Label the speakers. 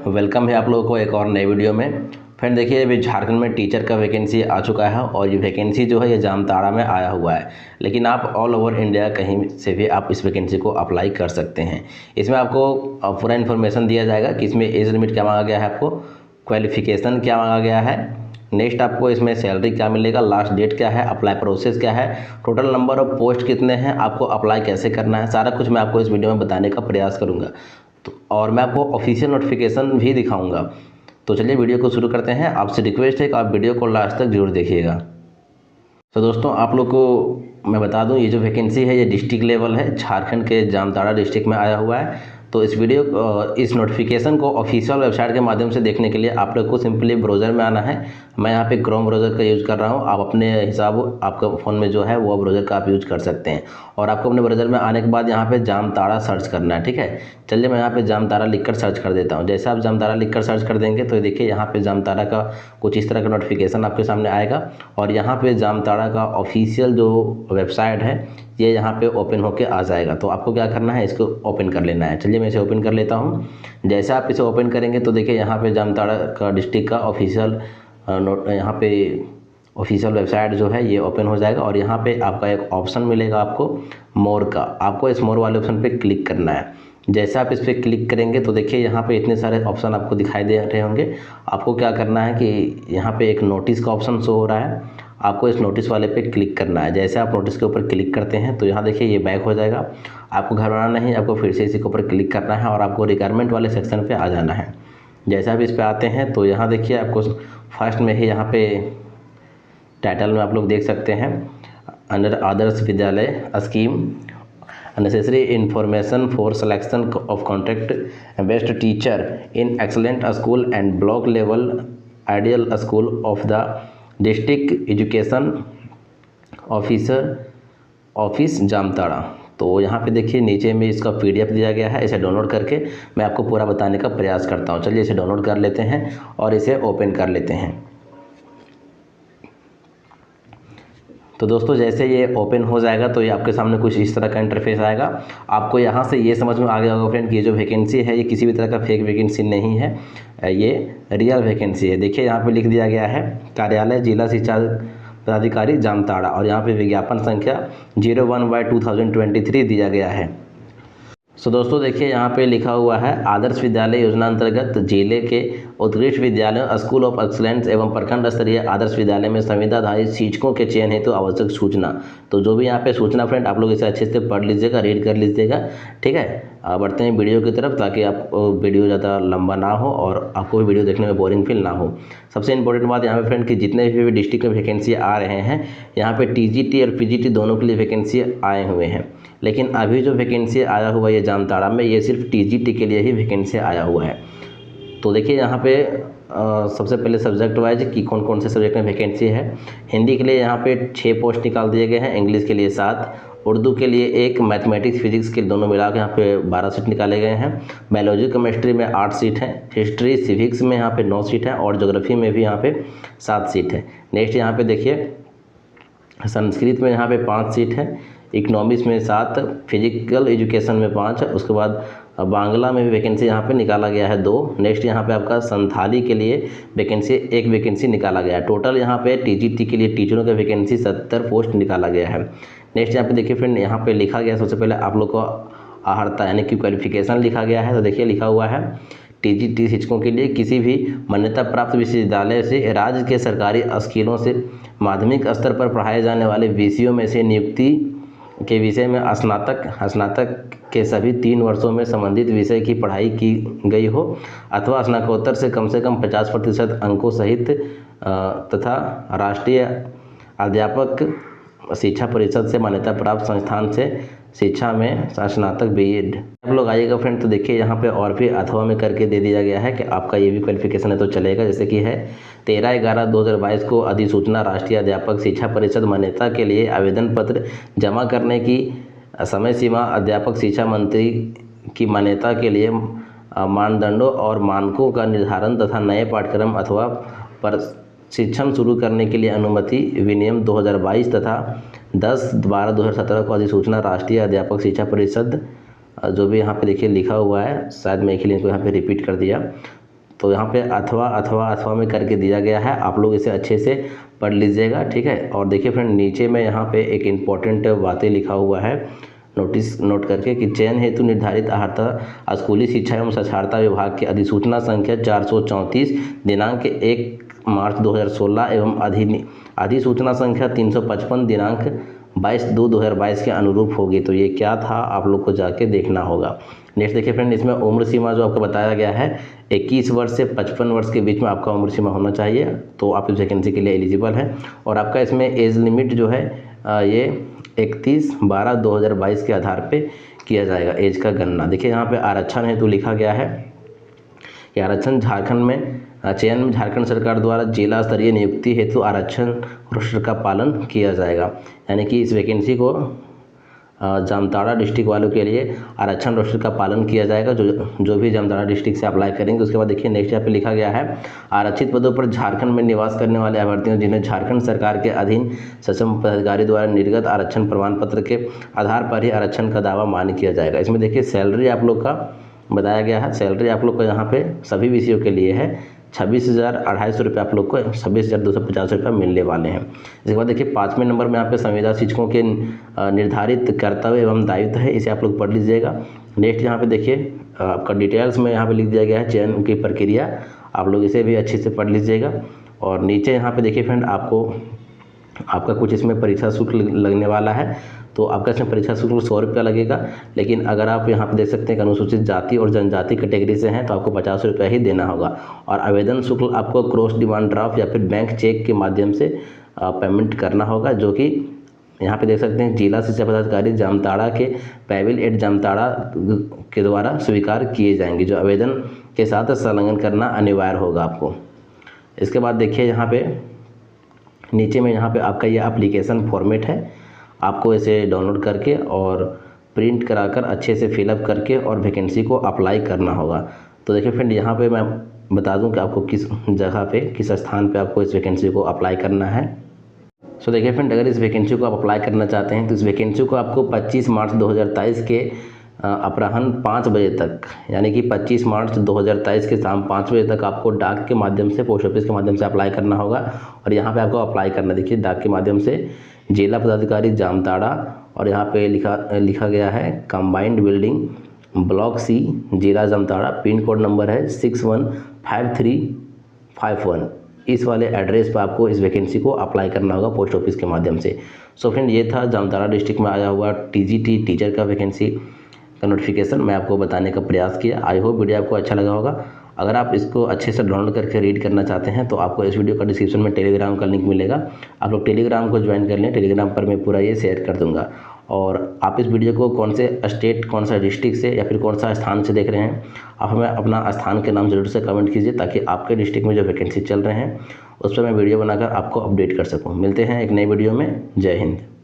Speaker 1: Welcome है आप लोगों को एक और नए वीडियो में। फ्रेंड देखिए, अभी झारखंड में टीचर का वैकेंसी आ चुका है और ये वैकेंसी जो है ये जामताड़ा में आया हुआ है, लेकिन आप ऑल ओवर इंडिया कहीं से भी आप इस वैकेंसी को अप्लाई कर सकते हैं। इसमें आपको पूरा इन्फॉर्मेशन दिया जाएगा कि इसमें एज लिमिट क्या मांगा गया है, आपको क्वालिफिकेशन क्या मांगा गया है, नेक्स्ट आपको इसमें सैलरी क्या मिलेगा, लास्ट डेट क्या है, अप्लाई प्रोसेस क्या है, टोटल नंबर ऑफ पोस्ट कितने हैं, आपको अप्लाई कैसे करना है, सारा कुछ मैं आपको इस वीडियो में बताने का प्रयास करूंगा। तो और मैं आपको ऑफिशियल नोटिफिकेशन भी दिखाऊंगा। तो चलिए वीडियो को शुरू करते हैं। आपसे रिक्वेस्ट है कि आप वीडियो को लास्ट तक जरूर देखिएगा। तो दोस्तों, आप लोग को मैं बता दूं, ये जो वैकेंसी है ये डिस्ट्रिक्ट लेवल है, झारखंड के जामताड़ा डिस्ट्रिक्ट में आया हुआ है। तो इस नोटिफिकेशन को ऑफिशियल वेबसाइट के माध्यम से देखने के लिए आप लोग को सिंपली ब्राउज़र में आना है। मैं यहाँ पे क्रोम ब्राउज़र का यूज़ कर रहा हूँ, आप अपने हिसाब आपका फ़ोन में जो है वो ब्राउज़र का आप यूज़ कर सकते हैं। और आपको अपने ब्राउज़र में आने के बाद यहाँ पे जामताड़ा सर्च करना है, ठीक है। चलिए मैं यहाँ पे जामताड़ा लिखकर सर्च कर देता हूँ। जैसे आप जामताड़ा लिखकर सर्च कर देंगे तो देखिए यहाँ पे जामताड़ा का कुछ इस तरह का नोटिफिकेशन आपके सामने आएगा और यहाँ पे जामताड़ा का ऑफिशियल जो वेबसाइट है ये यहाँ पे ओपन होके आ जाएगा। तो आपको क्या करना है, इसको ओपन कर लेना है। चलिए मैं इसे ओपन कर लेता हूँ। जैसे आप इसे ओपन करेंगे तो देखिए यहाँ पे जामताड़ा का डिस्ट्रिक्ट का ऑफिशियल यहाँ पे ऑफिशियल वेबसाइट जो है ये ओपन हो जाएगा और यहाँ पे आपका एक ऑप्शन मिलेगा आपको मोर का। आपको इस मोर वाले ऑप्शन पे क्लिक करना है। जैसे आप इस पर क्लिक करेंगे तो देखिए यहाँ पे इतने सारे ऑप्शन आपको दिखाई दे रहे होंगे। आपको क्या करना है कि यहाँ पे एक नोटिस का ऑप्शन शो हो रहा है, आपको इस नोटिस वाले पे क्लिक करना है। जैसे आप नोटिस के ऊपर क्लिक करते हैं तो यहाँ देखिए ये बैक हो जाएगा। आपको घबराना नहीं, आपको फिर से इसी के ऊपर क्लिक करना है और आपको रिक्वायरमेंट वाले सेक्शन पे आ जाना है। जैसे आप इस पे आते हैं तो यहाँ देखिए आपको फर्स्ट में ही यहाँ पे टाइटल में आप लोग देख सकते हैं, under Adarsh Vidyalaya scheme necessary information for selection of contract best teacher in excellent school and block level ideal school of the district education officer office Jamtara. तो यहाँ पे देखिए नीचे में इसका PDF दिया गया है। इसे डाउनलोड करके मैं आपको पूरा बताने का प्रयास करता हूँ। चलिए इसे डाउनलोड कर लेते हैं और इसे ओपन कर लेते हैं। तो दोस्तों जैसे ये ओपन हो जाएगा तो ये आपके सामने कुछ इस तरह का इंटरफेस आएगा। आपको यहाँ से ये समझ में आ गया होगा फ्रेंड कि ये जो वैकेंसी है ये किसी भी तरह का फेक वैकेंसी नहीं है, ये रियल वैकेंसी है। देखिए यहाँ पे लिख दिया गया है कार्यालय जिला शिक्षा पदाधिकारी जामताड़ा और यहाँ पे विज्ञापन संख्या 01/2023 दिया गया है। सो दोस्तों देखिए यहाँ पे लिखा हुआ है आदर्श विद्यालय योजना अंतर्गत जिले के उत्कृष्ट विद्यालयों स्कूल ऑफ एक्सलेंस एवं प्रखंड स्तरीय आदर्श विद्यालय में संविदाधारी शिक्षकों के चयन हेतु आवश्यक सूचना। तो जो भी यहाँ पे सूचना फ्रेंड आप लोग इसे अच्छे से पढ़ लीजिएगा, रीड कर लीजिएगा, ठीक है। बढ़ते हैं वीडियो की तरफ ताकि आपको वीडियो ज़्यादा लंबा ना हो और आपको भी वीडियो देखने में बोरिंग फील ना हो। सबसे इंपॉर्टेंट बात यहाँ पे फ्रेंड कि जितने भी डिस्ट्रिक्ट में वैकेंसी आ रहे हैं यहाँ पे TGT और PGT दोनों के लिए वैकेंसी आए हुए हैं, लेकिन अभी जो वैकेंसी आया हुआ है ये जामताड़ा में ये सिर्फ TGT के लिए ही वैकेंसी आया हुआ है। तो देखिए यहाँ पे सबसे पहले सब्जेक्ट वाइज कि कौन कौन से सब्जेक्ट में वैकेंसी है। हिंदी के लिए यहाँ पे 6 पोस्ट निकाल दिए गए हैं, इंग्लिश के लिए 7, उर्दू के लिए 1, मैथमेटिक्स फिजिक्स के दोनों मिला के यहाँ पे 12 सीट निकाले गए हैं। बायोलॉजी केमिस्ट्री में 8 सीट हैं, हिस्ट्री सिविक्स में यहाँ पे 9 सीट हैं और ज्योग्राफी में भी यहाँ पे 7 सीट है। नेक्स्ट यहाँ पे देखिए संस्कृत में यहाँ पे 5 सीट है, इकोनॉमिक्स में 7, फिजिकल एजुकेशन में 5, उसके बाद बांग्ला में भी वैकेंसी यहाँ पे निकाला गया है 2। नेक्स्ट यहाँ पे आपका संथाली के लिए एक वैकेंसी निकाला गया है। टोटल यहाँ पे TGT के लिए टीचरों का वैकेंसी 70 पोस्ट निकाला गया है। नेक्स्ट यहाँ पे देखिए फ्रेंड यहाँ पे लिखा गया सबसे पहले आप लोग को अर्हता यानी कि क्वालिफिकेशन लिखा गया है। तो देखिए लिखा हुआ है TGT शिक्षकों के लिए किसी भी मान्यता प्राप्त विश्वविद्यालय से राज्य के सरकारी स्कूलों से माध्यमिक स्तर पर पढ़ाए जाने वाले विषयों में से नियुक्ति के विषय में स्नातक के सभी 3 वर्षों में संबंधित विषय की पढ़ाई की गई हो अथवा स्नातकोत्तर से कम 50% अंकों सहित तथा राष्ट्रीय अध्यापक शिक्षा परिषद से मान्यता प्राप्त संस्थान से शिक्षा में स्नातक BEd। आप लोग आइएगा फ्रेंड तो देखिए यहाँ पे और भी अथवा में करके दे दिया गया है कि आपका ये भी क्वालिफिकेशन है तो चलेगा। जैसे कि है 13/11/2022 को अधिसूचना राष्ट्रीय अध्यापक शिक्षा परिषद मान्यता के लिए आवेदन पत्र जमा करने की समय सीमा अध्यापक शिक्षा मंत्री की मान्यता के लिए मानदंडों और मानकों का निर्धारण तथा नए पाठ्यक्रम अथवा प्रशिक्षण शुरू करने के लिए अनुमति विनियम 2022 तथा 10/12/2017 को अधिसूचना राष्ट्रीय अध्यापक शिक्षा परिषद जो भी यहाँ पे देखिए लिखा हुआ है, शायद मैं एक ही लिंक को यहाँ पे रिपीट कर दिया। तो यहाँ पे अथवा में करके दिया गया है, आप लोग इसे अच्छे से पढ़ लीजिएगा, ठीक है। और देखिए फ्रेंड नीचे में यहाँ पे एक इम्पॉर्टेंट बातें लिखा हुआ है, नोटिस नोट करके कि चयन हेतु निर्धारित अर्हता स्कूली शिक्षा एवं साक्षरता विभाग की अधिसूचना संख्या 434 दिनांक 1 मार्च 2016 एवं अधिसूचना संख्या 355 दिनांक 22/2/2022 के अनुरूप होगी। तो ये क्या था आप लोग को जाके देखना होगा। नेक्स्ट देखिए फ्रेंड, इसमें उम्र सीमा जो आपको बताया गया है 21 वर्ष से 55 वर्ष के बीच में आपका उम्र सीमा होना चाहिए, तो आप इस वैकेंसी के लिए एलिजिबल हैं। और आपका इसमें एज लिमिट जो है ये 31/12/2022 के आधार पे किया जाएगा एज का गणना। देखिए यहाँ पे आरक्षण हेतु लिखा गया है कि आरक्षण झारखंड में चयन में झारखंड सरकार द्वारा जिला स्तरीय नियुक्ति हेतु आरक्षण रोस्टर का पालन किया जाएगा। यानी कि इस वैकेंसी को जामताड़ा डिस्ट्रिक्ट वालों के लिए आरक्षण रोस्टर का पालन किया जाएगा, जो भी जामताड़ा डिस्ट्रिक्ट से अप्लाई करेंगे। उसके बाद देखिए नेक्स्ट यहाँ पे लिखा गया है आरक्षित पदों पर झारखंड में निवास करने वाले अभ्यर्थियों जिन्हें झारखंड सरकार के अधीन सक्षम पदाधिकारी द्वारा निर्गत आरक्षण प्रमाण पत्र के आधार पर ही आरक्षण का दावा मान्य किया जाएगा। इसमें देखिए सैलरी आप लोग का बताया गया है, सैलरी आप लोग को यहाँ पे सभी विषयों के लिए है 26,250 रुपये आप लोग को 26,250 रुपये मिलने वाले हैं। इसके बाद देखिए 5वें नंबर में यहाँ पे संविदा शिक्षकों के निर्धारित कर्तव्य एवं दायित्व है, इसे आप लोग पढ़ लीजिएगा। नेक्स्ट यहाँ पे देखिए आपका डिटेल्स में यहाँ पे लिख दिया गया है चयन की प्रक्रिया, आप लोग इसे भी अच्छे से पढ़ लीजिएगा। और नीचे यहाँ पे देखिए फ्रेंड आपका कुछ इसमें परीक्षा शुल्क लगने वाला है, तो आपका इसमें परीक्षा शुल्क 100 रुपया लगेगा। लेकिन अगर आप यहाँ पे देख सकते हैं कि अनुसूचित जाति और जनजाति कैटेगरी से हैं तो आपको 50 रुपया ही देना होगा। और आवेदन शुल्क आपको क्रॉस डिमांड ड्राफ्ट या फिर बैंक चेक के माध्यम से पेमेंट करना होगा, जो कि यहाँ पे देख सकते हैं जिला शिक्षा पदाधिकारी जामताड़ा के पैविल एट जामताड़ा के द्वारा स्वीकार किए जाएंगे, जो आवेदन के साथ संलग्न करना अनिवार्य होगा आपको। इसके बाद देखिए यहाँ पे नीचे में यहाँ पे आपका ये एप्लीकेशन फॉर्मेट है, आपको इसे डाउनलोड करके और प्रिंट कराकर अच्छे से फिलअप करके और वैकेंसी को अप्लाई करना होगा। तो देखिए फ्रेंड यहाँ पे मैं बता दूं कि आपको किस जगह पे किस स्थान पे आपको इस वैकेंसी को अप्लाई करना है। सो देखिए फ्रेंड अगर इस वैकेंसी को आप अप्लाई करना चाहते हैं तो इस वैकेंसी को आपको 25 मार्च 2023 के अपराह्न 5 बजे तक, यानी कि 25 मार्च 2023 के शाम 5 बजे तक आपको डाक के माध्यम से पोस्ट ऑफिस के माध्यम से अप्लाई करना होगा। और यहाँ पे आपको अप्लाई करना देखिए डाक के माध्यम से जिला पदाधिकारी जामताड़ा, और यहाँ पे लिखा गया है कंबाइंड बिल्डिंग ब्लॉक सी जिला जामताड़ा, पिन कोड नंबर है 615351। इस वाले एड्रेस पर आपको इस वैकेंसी को अप्लाई करना होगा पोस्ट ऑफिस के माध्यम से। सो फ्रेंड ये था जामताड़ा डिस्ट्रिक्ट में आया हुआ टीजीटी टीचर का वैकेंसी का नोटिफिकेशन, मैं आपको बताने का प्रयास किया। आई होप वीडियो आपको अच्छा लगा होगा। अगर आप इसको अच्छे से डाउनलोड करके रीड करना चाहते हैं तो आपको इस वीडियो का डिस्क्रिप्शन में टेलीग्राम का लिंक मिलेगा, आप लोग टेलीग्राम को ज्वाइन कर लें। टेलीग्राम पर मैं पूरा ये शेयर कर दूंगा। और आप इस वीडियो को कौन से स्टेट, कौन सा डिस्ट्रिक्ट से या फिर कौन सा स्थान से देख रहे हैं, आप हमें अपना स्थान के नाम जरूर से कमेंट कीजिए, ताकि आपके डिस्ट्रिक्ट में जो वैकेंसी चल रहे हैं उस पर मैं वीडियो बनाकर आपको अपडेट कर सकूँ। मिलते हैं एक नई वीडियो में। जय हिंद।